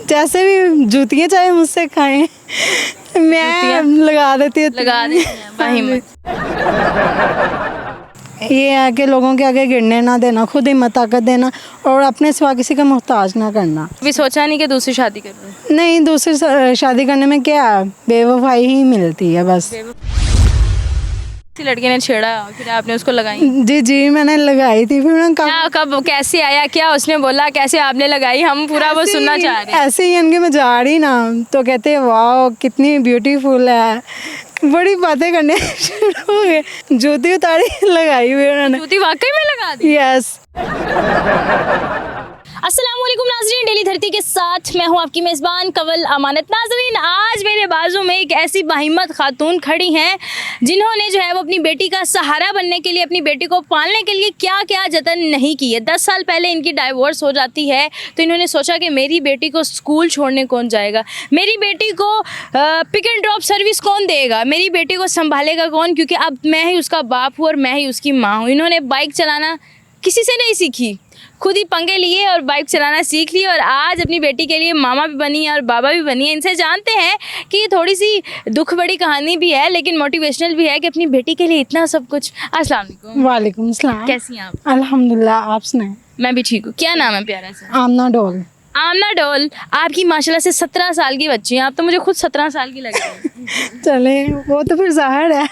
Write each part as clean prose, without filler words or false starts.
जैसे भी जूतियाँ चाहे मुझसे खाएं, मैं लगा देती हूँ। लगा देती हैं, बाहिम्मत। ये है कि लोगों के आगे गिरने ना देना, खुद हिम्मत ताकत देना और अपने सिवा किसी का मोहताज ना करना। कभी सोचा नहीं कि दूसरी शादी करूँ? नहीं, दूसरी शादी करने में क्या है, बेवफाई ही मिलती है बस। किसी लड़के ने छेड़ा फिर आपने उसको लगाई? जी जी, मैंने लगाई थी, फिर मैंने क्या, कब, कैसे आया, क्या उसने बोला, कैसे आपने लगाई, हम पूरा वो सुनना चाह रहे हैं। ऐसे ही इनके में जा रही ना, तो कहते हैं वाह कितनी ब्यूटीफुल है, बड़ी बातें करने शुरू हो गए। जूती उतारी, लगाई हुई उन्होंने। जूती वाकई में लगा दी? यस। अस्सलाम वालेकुम नाज़रीन, डेली धरती के साथ मैं हूं आपकी मेज़बान कंवल अमानत। नाज़रीन, आज मेरे बाजू में एक ऐसी बाहिम्मत खातून खड़ी हैं जिन्होंने जो है वो अपनी बेटी का सहारा बनने के लिए, अपनी बेटी को पालने के लिए क्या क्या जतन नहीं किए। 10 साल पहले इनकी डाइवोर्स हो जाती है तो इन्होंने सोचा कि मेरी बेटी को स्कूल छोड़ने कौन जाएगा, मेरी बेटी को पिक एंड ड्रॉप सर्विस कौन देगा, मेरी बेटी को संभालेगा कौन, क्योंकि अब मैं ही उसका बाप हूँ और मैं ही उसकी माँ हूँ। इन्होंने बाइक चलाना किसी से नहीं सीखी, खुद ही पंगे लिए और बाइक चलाना सीख ली और आज अपनी बेटी के लिए मामा भी बनी है और बाबा भी बनी है। इनसे जानते हैं कि ये थोड़ी सी दुख बड़ी कहानी भी है लेकिन मोटिवेशनल भी है कि अपनी बेटी के लिए इतना सब कुछ। अस्सलाम वालेकुम। वालेकुम सलाम। कैसी हैं आप? अल्हम्दुलिल्लाह, आप सुनाएं? मैं भी ठीक हूँ। क्या नाम है प्यारा सा? आमना डोल। आमना डोल। आपकी माशाल्लाह से 17 साल की बच्ची हैं, आप तो मुझे खुद 17 साल की लग रही है। चले, वो तो फिर जाहिर है।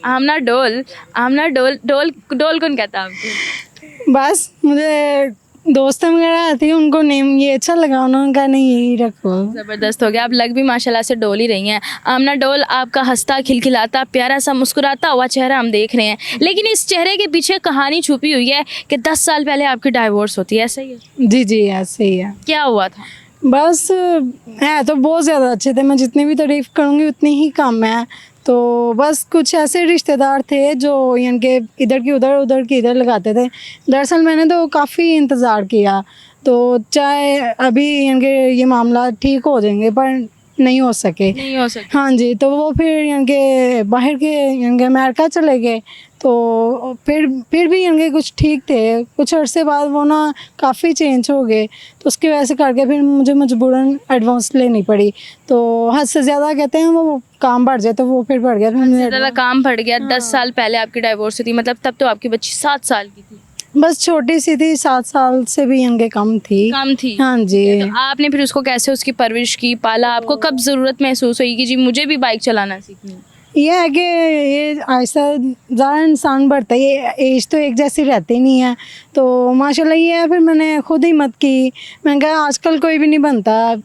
आमना डोल, आमना डोल, डोल डोल कौन कहता है आपको? बस मुझे दोस्त वगैरह आती है, उनको नेम ये अच्छा लगा, उन्होंने कहा नहीं यही रखो। ज़बरदस्त हो गया, आप लग भी माशाल्लाह से डोल ही रही हैं। आमना डोल, आपका हंसता खिलखिलाता प्यारा सा मुस्कुराता हुआ चेहरा हम देख रहे हैं, लेकिन इस चेहरे के पीछे कहानी छुपी हुई है कि 10 साल पहले आपकी डाइवोर्स होती है, ऐसा ही है? जी जी, ऐसे ही है। क्या हुआ था? बस है तो बहुत ज़्यादा अच्छे थे, मैं जितनी भी तारीफ़ करूँगी उतनी ही कम है। तो बस कुछ ऐसे रिश्तेदार थे जो यानी कि इधर की उधर, उधर की इधर लगाते थे। दरअसल मैंने तो काफ़ी इंतज़ार किया, तो चाहे अभी यानी कि ये मामला ठीक हो जाएंगे, पर नहीं हो सके। नहीं हो सकता। हाँ जी, तो वो फिर यानी कि बाहर के यानी कि अमेरिका चले गए, तो फिर भी यानी कि कुछ ठीक थे। कुछ अरसे बाद वो ना काफ़ी चेंज हो गए, तो उसकी वजह से करके फिर मुझे मजबूरन एडवांस लेनी पड़ी। तो हद से ज़्यादा कहते हैं वो काम बढ़ जाए, तो वो फिर बढ़ गया। फिर मुझे ज़्यादा काम पड़ गया। 10 साल पहले आपकी डाइवोर्स हुई थी, मतलब तब तो आपकी बच्ची 7 साल की थी। बस छोटी सी थी, 7 साल से भी यानी कि कम थी। कम थी? हाँ जी। तो आपने फिर उसको कैसे उसकी परवरिश की, पाला? आपको कब ज़रूरत महसूस हुई कि जी मुझे भी बाइक चलाना सीखनी है? ये है कि ये ऐसा ज़्यादा इंसान बढ़ता है, ये एज तो एक जैसी रहती नहीं है। तो माशाल्लाह ये है, फिर मैंने खुद हिम्मत की। मैंने कहा आजकल कोई भी नहीं बनता,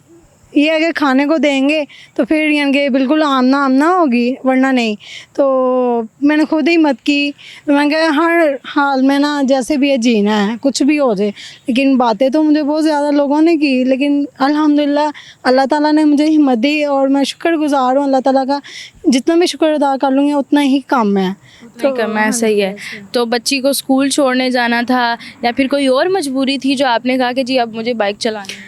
ये अगर खाने को देंगे तो फिर यानी कि बिल्कुल आमना आमना होगी, वरना नहीं। तो मैंने खुद हिम्मत की। मैंने कहा हर हाल में ना जैसे भी ये जीना है, कुछ भी हो जाए। लेकिन बातें तो मुझे बहुत ज़्यादा लोगों ने की, लेकिन अल्हम्दुलिल्लाह अल्लाह ताला ने मुझे हिम्मत दी और मैं शुक्रगुज़ार हूँ अल्लाह ताला का। जितना भी शुक्र अदा कर लूँगी उतना ही कम है। तो कम है, सही है। तो बच्ची को स्कूल छोड़ने जाना था या फिर कोई और मजबूरी थी जो आपने कहा कि जी अब मुझे बाइक चलानी है?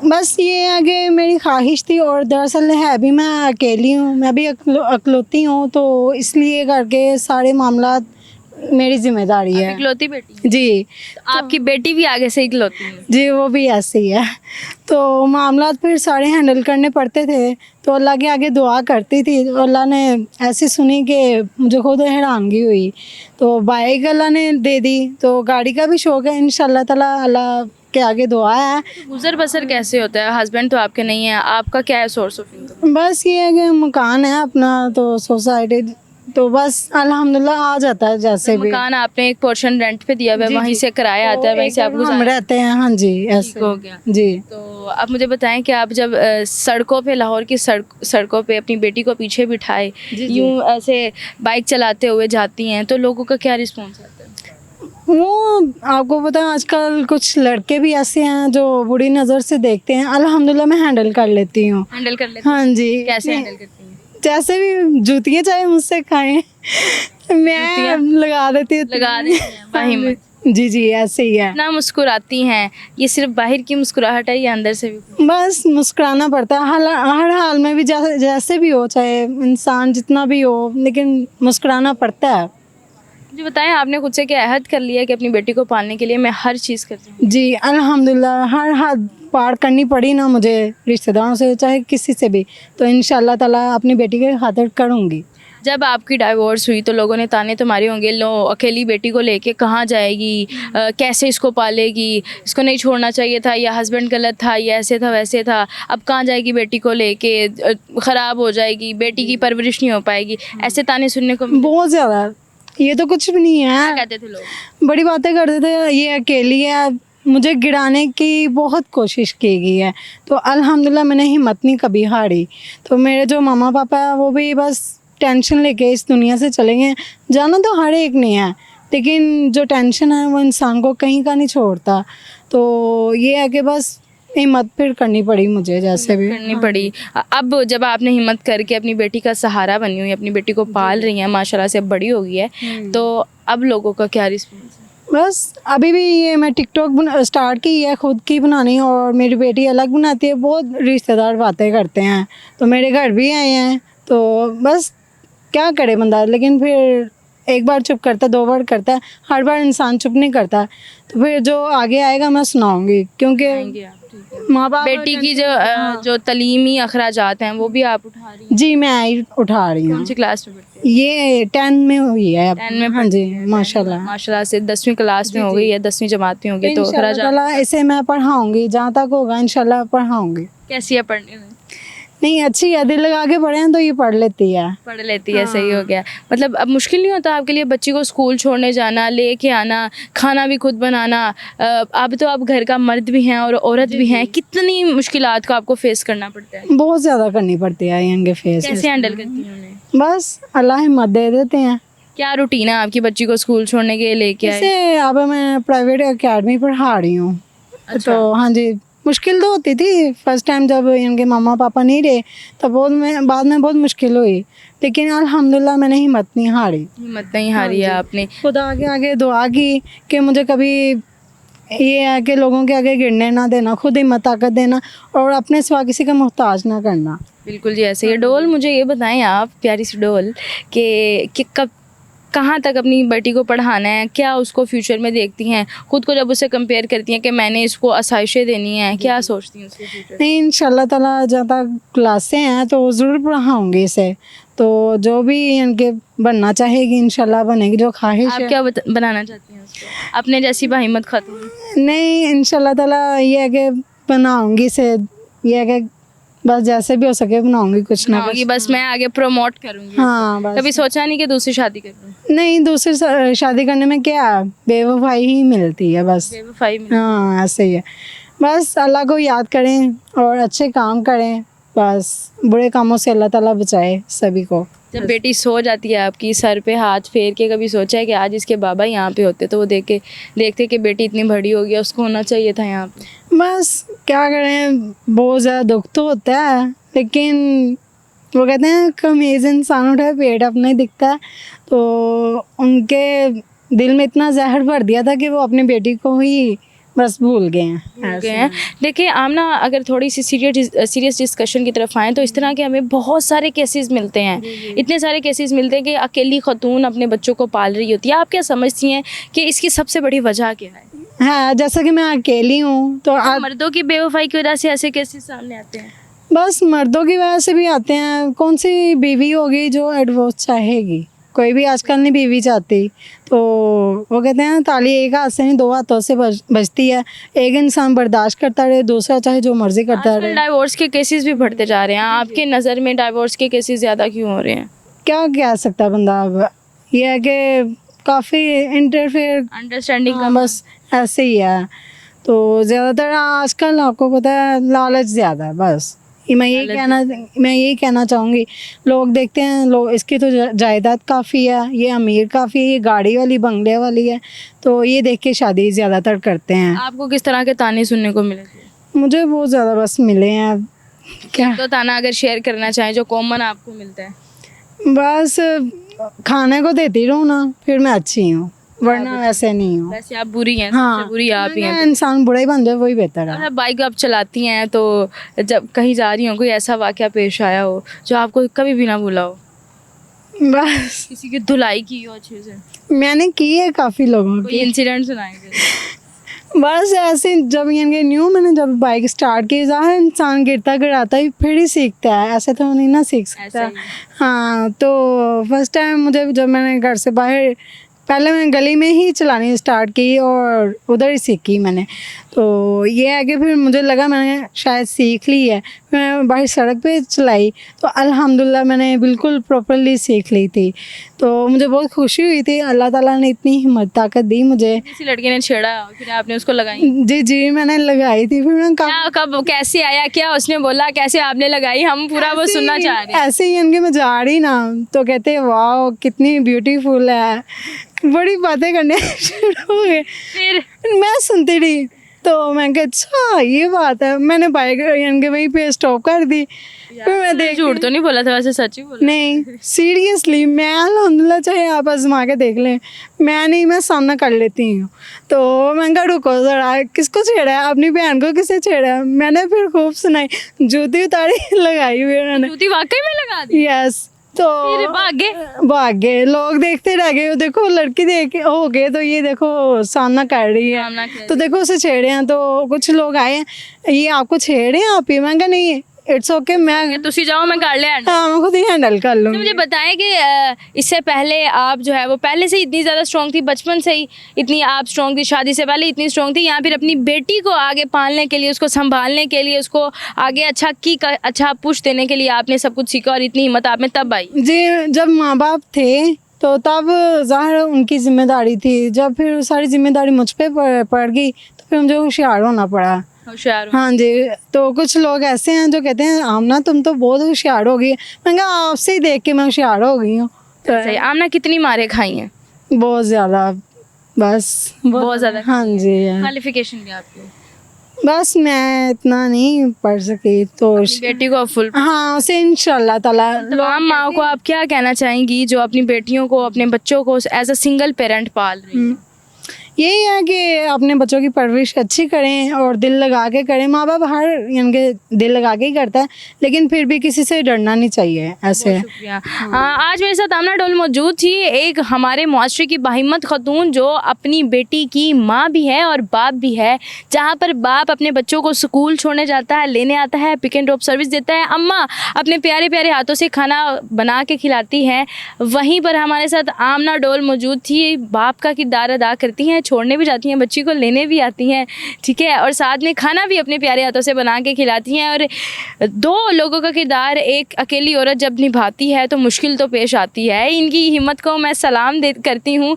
बस ये है कि मेरी ख्वाहिश थी, और दरअसल है भी मैं अकेली हूँ, मैं भी अकलौती हूँ, तो इसलिए करके सारे मामला मेरी जिम्मेदारी है। इकलौती बेटी? जी। तो आपकी बेटी भी आगे से इकलौती है? जी, वो भी ऐसे ही है। तो मामला फिर सारे हैंडल करने पड़ते थे, तो अल्लाह के आगे दुआ करती थी, तो अल्लाह ने ऐसी सुनी कि मुझे खुद हैरानगी हुई। तो बाइक अल्लाह ने दे दी, तो गाड़ी का भी शौक़ है इंशाल्लाह ताला, अल्लाह के आगे दुआ है। गुजर बसर कैसे होता है? हस्बैंड तो आपके नहीं है, आपका क्या है सोर्स ऑफ इनकम? बस ये है कि मकान है अपना, तो सोसाइटी, तो बस अल्हम्दुलिल्लाह आ जाता है जैसे भी। मकान आपने एक पोर्शन रेंट पे दिया हुआ है, वहीं से किराया आता है, वहीं से आप हम रहते हैं। हाँ जी, ऐसे हो गया। जी। तो आप मुझे बताएं कि आप जब सड़कों पे, लाहौर की सड़कों पे अपनी बेटी को पीछे बिठाए यूं ऐसे बाइक चलाते हुए जाती हैं तो लोगों का क्या रिस्पॉन्स आता है? वो आपको पता है आजकल कुछ लड़के भी ऐसे हैं जो बुरी नज़र से देखते हैं। अल्हम्दुलिल्लाह मैं हैंडल कर लेती हूँ। हैंडल कर लेते हैं? हाँ जी। कैसे हैंडल करती हैं? जैसे भी जूतियाँ चाहे मुझसे खाएं, मैं लगा देती हूँ। लगा देती हैं, बाहिम्मत। जी जी, ऐसे ही है। इतना मुस्कुराती हैं, ये सिर्फ बाहर की मुस्कुराहट है या अंदर से भी? बस मुस्कुराना पड़ता है हर हाल में भी, जैसे भी हो, चाहे इंसान जितना भी हो, लेकिन मुस्कुराना पड़ता है। मुझे बताएं, आपने खुद से क्या अहद कर लिया कि अपनी बेटी को पालने के लिए मैं हर चीज़ कर रही हूँ? जी अल्हम्दुलिल्लाह, हर हद पार करनी पड़ी ना मुझे, रिश्तेदारों से चाहे किसी से भी, तो इंशाल्लाह ताला अपनी बेटी के खातिर करूँगी। जब आपकी डाइवोर्स हुई तो लोगों ने ताने तो मारे होंगे, लो अकेली बेटी को लेके कहाँ जाएगी, कैसे इसको पालेगी, इसको नहीं छोड़ना चाहिए था, या हस्बैंड गलत था, या ऐसे था वैसे था, अब कहाँ जाएगी बेटी को लेके, ख़राब हो जाएगी, बेटी की परवरिश नहीं हो पाएगी, ऐसे ताने सुनने को मिले। बहुत ज़्यादा, ये तो कुछ भी नहीं क्या है, कहते थे लोग? बड़ी बातें करते थे, ये अकेली है, मुझे गिराने की बहुत कोशिश की गई है, तो अल्हम्दुलिल्लाह मैंने हिम्मत नहीं कभी हारी। तो मेरे जो मामा पापा है वो भी बस टेंशन लेके इस दुनिया से चले गए। जाना तो हर एक नहीं है, लेकिन जो टेंशन है वो इंसान को कहीं का नहीं छोड़ता। तो ये है कि बस हिम्मत फिर करनी पड़ी मुझे, जैसे भी करनी पड़ी। अब जब आपने हिम्मत करके अपनी बेटी का सहारा बनी हुई, अपनी बेटी को पाल रही हैं, माशाल्लाह से अब बड़ी हो गई है, तो अब लोगों का क्या रिस्पॉन्स है? बस अभी भी ये मैं टिकटॉक स्टार्ट की है खुद की बनानी, और मेरी बेटी अलग बनाती है। बहुत रिश्तेदार बातें करते हैं, तो मेरे घर भी आए हैं, तो बस क्या करे बंदा, लेकिन फिर एक बार चुप करता, दो बार करता है, हर बार इंसान चुप नहीं करता। तो फिर जो आगे आएगा मैं सुनाऊंगी, क्योंकि माँ बाप बेटी की जो तलीमी अखराजात हैं वो भी आप उठा रही हैं? जी मैं ही उठा रही कौन हूँ। सी क्लास में पढ़ती हैं? ये 10 में हुई है अब। 10 में हाँ जी माशाल्लाह। माशाल्लाह से 10वीं क्लास में हो गई है, 10वीं जमात में हो गई, तो इंशाल्लाह अखराजात ताला इसे मैं पढ़ाऊंगी, जहाँ तक होगा इंशाल्लाह पढ़ाऊंगी। कैसी है पढ़ने में? नहीं अच्छी है, दिल लगा के पढ़े हैं तो ये पढ़ लेती है। पढ़ लेती है, सही हो गया। मतलब अब मुश्किल नहीं होता आपके लिए बच्ची को स्कूल छोड़ने जाना, लेके आना, खाना भी खुद बनाना? अब तो आप घर का मर्द भी हैं और औरत भी हैं, कितनी मुश्किलात को आपको फेस करना पड़ता है? बहुत ज़्यादा करनी पड़ती है यंगे फेस। कैसे हैंडल करती हैं उन्हें? बस अल्लाह हिम्मत दे देते हैं। क्या रूटीन है आपकी बच्ची को स्कूल छोड़ने के लिए लेके आए? जैसे अब मैं प्राइवेट एकेडमी पढ़ा रही हूँ। अच्छा। तो हाँ जी, मुश्किल तो होती थी फर्स्ट टाइम जब इनके मामा पापा नहीं रहे, तब बाद में बहुत मुश्किल हुई, लेकिन अल्हम्दुलिल्लाह मैंने हिम्मत नहीं हारी। हिम्मत नहीं हारी है आपने? खुदा आगे आगे दुआ की कि मुझे कभी ये है कि लोगों के आगे गिरने ना देना, खुद हिम्मत ताकत देना, और अपने सिवा किसी का मोहताज ना करना। बिल्कुल जी ऐसे ही। डोल, मुझे ये बताएं आप, प्यारी सी डोल, कि कब कहाँ तक अपनी बेटी को पढ़ाना है, क्या उसको फ्यूचर में देखती हैं? खुद को जब उससे कंपेयर करती हैं कि मैंने इसको आसाइशें देनी हैं, क्या सोचती हैं उसके फ्यूचर? नहीं इंशाल्लाह ताला जहाँ तक क्लासें हैं तो ज़रूर पढ़ाऊँगी इसे, तो जो भी इनके बनना चाहेगी इंशाल्लाह बनेगी, जो ख्वाहिश आप है। क्या बनाना चाहती हैं उसको, अपने जैसी बाहिम्मत खातून? नहीं इंशाल्लाह ताला ये है कि बनाऊँगी इसे, ये है कि बस जैसे भी हो सके बनाऊँगी कुछ ना कि कुछ। बस मैं आगे प्रमोट करूँगी। हाँ बस। कभी सोचा नहीं कि दूसरी शादी कर लूँ? नहीं दूसरी शादी करने में क्या, बेवफाई ही मिलती है बस। बेवफाई में? हाँ ऐसे ही है, बस अल्लाह को याद करें और अच्छे काम करें, बस बुरे कामों से अल्लाह ताला बचाए सभी को। जब बेटी सो जाती है आपकी, सर पे हाथ फेर के कभी सोचा है कि आज इसके बाबा यहाँ पे होते तो वो देखते कि बेटी इतनी बड़ी हो गई, उसको होना चाहिए था यहाँ पे? बस क्या करें, बहुत ज़्यादा दुख तो होता है, लेकिन वो कहते हैं कमीज़ इंसान उठाए पेट अपना ही दिखता है, तो उनके दिल में इतना जहर भर दिया था कि वो अपनी बेटी को ही बस भूल गए हैं। देखिए आमना, अगर थोड़ी सी सीरियस डिस्कशन की तरफ आएँ तो इस तरह के हमें बहुत सारे केसेस मिलते हैं, इतने सारे केसेस मिलते हैं कि अकेली खतून अपने बच्चों को पाल रही होती है। आप क्या समझती हैं कि इसकी सबसे बड़ी वजह क्या है? हाँ जैसा कि मैं अकेली हूँ तो मर्दों की बेवफाई की वजह से ऐसे केसेस सामने आते हैं? बस मर्दों की वजह से भी आते हैं। कौन सी बीवी होगी जो डिवोर्स चाहेगी, कोई भी आजकल नहीं बीवी चाहती। तो वो कहते हैं ताली एक हाथ से नहीं दो हाथों से बजती है, एक इंसान बर्दाश्त करता रहे, दूसरा चाहे जो मर्जी करता रहे। डाइवोर्स के केसेस भी बढ़ते जा रहे हैं, आपके नज़र में डाइवोर्स के केसेस ज़्यादा क्यों हो रहे हैं? क्या कह सकता है बंदा, अब ये है कि काफ़ी इंटरफेयर अंडरस्टैंडिंग बस ऐसे ही है। तो ज़्यादातर आजकल आपको पता है लालच ज़्यादा है, बस मैं यही कहना चाहूँगी। लोग देखते हैं, लोग इसकी तो जायदाद काफ़ी है, ये अमीर काफ़ी है, ये गाड़ी वाली बंगले वाली है, तो ये देख के शादी ज़्यादातर करते हैं। आपको किस तरह के ताने सुनने को मिले थे? मुझे बहुत ज़्यादा बस मिले हैं। क्या तो ताना अगर शेयर करना चाहें जो कॉमन आपको मिलता है? बस खाने को देती रहूँ ना, फिर मैं अच्छी हूँ, वरना वैसे नहीं हूँ। वैसे आप बुरी हैं, हाँ सबसे बुरी आप ही हैं। इंसान बुरा ही बन जाए वही बेहतर है। और बाइक आप चलाती हैं तो जब कहीं जा रही हो कोई ऐसा वाकया पेश आया हो जो आपको कभी भी ना भूला हो? बस किसी की धुलाई की हो अच्छे से? मैंने की है काफ़ी लोगों कोई की। इंसिडेंट सुनाएंगे? बस ऐसे जब ये न्यू मैंने जब बाइक स्टार्ट की, ज़ाहिर इंसान गिरता गिराता ही फिर ही सीखता है, ऐसे तो नहीं ना सीख ऐसा सकता। ही। हाँ, तो फर्स्ट टाइम मुझे जब मैंने घर से बाहर, पहले मैंने गली में ही चलानी स्टार्ट की और उधर ही सीखी मैंने। तो ये है कि फिर मुझे लगा मैंने शायद सीख ली है, फिर मैं बाहर सड़क पे चलाई तो अल्हम्दुलिल्लाह मैंने बिल्कुल प्रॉपरली सीख ली थी। तो मुझे बहुत खुशी हुई थी, अल्लाह ताला ने इतनी हिम्मत ताकत दी मुझे। किसी लड़के ने छेड़ा फिर आपने उसको लगाई? जी जी, मैंने लगाई थी, फिर मैंने कहा क्या, कब, कैसे आया, क्या उसने बोला, कैसे आपने लगाई, हम पूरा वो सुनना चाह रहे हैं। ऐसे ही इनके मैं जा रही ना तो कहते वाह कितनी ब्यूटीफुल है, बड़ी बातें करने शुरू हो गए। फिर मैं सुनती रही तो मैं कहा अच्छा ये बात है, मैंने बाइक इनके वहीं पे स्टॉप कर दी। फिर मैं देख झूठ तो नहीं बोला था, वैसे सच ही बोला? नहीं सीरियसली, मैं अल्हम्दुलिल्लाह चाहे आप आजमा के देख लें, मैं नहीं, मैं सामना कर लेती हूँ। तो मैंने कहा रुको ज़रा, किसको छेड़ा है, अपनी बहन को किसे छेड़ा है? मैंने फिर खूब सुनाई, जूती उतारी लगाई हुई मैंने। जूती वाकई में लगा दी? यस। तो फिर भागे? भागे, लोग देखते रह गए, देखो लड़की देख हो गए, तो ये देखो सामना कर रही सामना कर है, रही तो देखो उसे छेड़े हैं। तो कुछ लोग आए हैं, ये आपको छेड़े हैं आप ही? मैं कहा नहीं इट्स ओके, मैं तुसी जाओ, मैं कर ले हैंडल। हाँ मैं खुद ही हैंडल कर तो लूँगी। मुझे बताएं कि इससे पहले आप जो है वो पहले से ही इतनी ज़्यादा स्ट्रॉन्ग थी, बचपन से ही इतनी आप स्ट्रॉन्ग थी, शादी से पहले इतनी स्ट्रॉन्ग थी, या फिर अपनी बेटी को आगे पालने के लिए, उसको संभालने के लिए, उसको आगे अच्छा पुश देने के लिए आपने सब कुछ सीखा और इतनी हिम्मत आप में तब आई? जी, जब माँ बाप थे तो तब ज़ाहिर उनकी जिम्मेदारी थी, जब फिर सारी जिम्मेदारी मुझ पे पड़ गई तो फिर मुझे होशियार होना पड़ा। होशियार हो? हाँ जी, तो कुछ लोग ऐसे हैं जो कहते हैं आमना तुम तो बहुत होशियार हो गई। मैंने कहा आपसे ही देख के मैं होशियार हो गई हूँ। तो सही। आमना कितनी मारे खाई हैं? बहुत ज़्यादा, बस बहुत ज़्यादा। हाँ जी। क्वालिफिकेशन क्या आपकी? बस मैं इतना नहीं पढ़ सकी तो अपनी बेटी को फुल। हाँ, उसे इंशाल्लाह ताला। तमाम माँ को आप क्या कहना चाहेंगी जो अपनी बेटियों को, अपने बच्चों को एज अ सिंगल पेरेंट पाल रही हैं? यही है कि अपने बच्चों की परवरिश अच्छी करें और दिल लगा के करें। माँ बाप हर यानी कि दिल लगा के ही करता है, लेकिन फिर भी किसी से डरना नहीं चाहिए ऐसे। शुक्रिया। आज मेरे साथ आमना डोल मौजूद थी, एक हमारे मुआशरे की बाहिम्मत खतून जो अपनी बेटी की माँ भी है और बाप भी है। जहाँ पर बाप अपने बच्चों को स्कूल छोड़ने जाता है, लेने आता है, पिक एंड ड्रॉप सर्विस देता है, अम्मा अपने प्यारे प्यारे हाथों से खाना बना के खिलाती हैं, वहीं पर हमारे साथ आमना डोल मौजूद थी, बाप का किरदार अदा करती हैं, छोड़ने भी जाती हैं, बच्ची को लेने भी आती हैं, ठीक है, और साथ में खाना भी अपने प्यारे हाथों से बना के खिलाती हैं। और दो लोगों का किरदार एक अकेली औरत जब निभाती है तो मुश्किल तो पेश आती है। इनकी हिम्मत को मैं सलाम करती हूँ।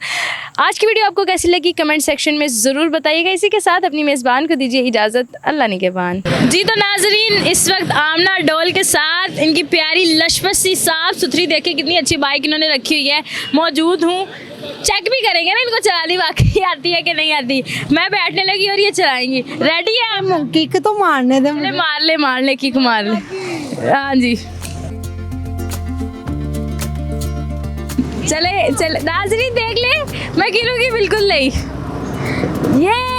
आज की वीडियो आपको कैसी लगी कमेंट सेक्शन में ज़रूर बताइएगा। इसी के साथ अपनी मेज़बान को दीजिए इजाज़त, अल्लाह निगहबान। जी तो नाजरीन, इस वक्त आमना डोल के साथ इनकी प्यारी लशपत सी साफ़ सुथरी, देखे कितनी अच्छी बाइक इन्होंने रखी हुई है, मौजूद हूँ। चेक भी करेंगे ना इनको चलानी वाकई आती है कि नहीं आती। मैं बैठने लगी और ये चलाएंगी। रेडी है आप? किक तो मारने दे मुझे। मार ले किक मार ले। हाँ जी, चले नाजरीन देख ले, मैं गिरूंगी बिल्कुल नहीं। ये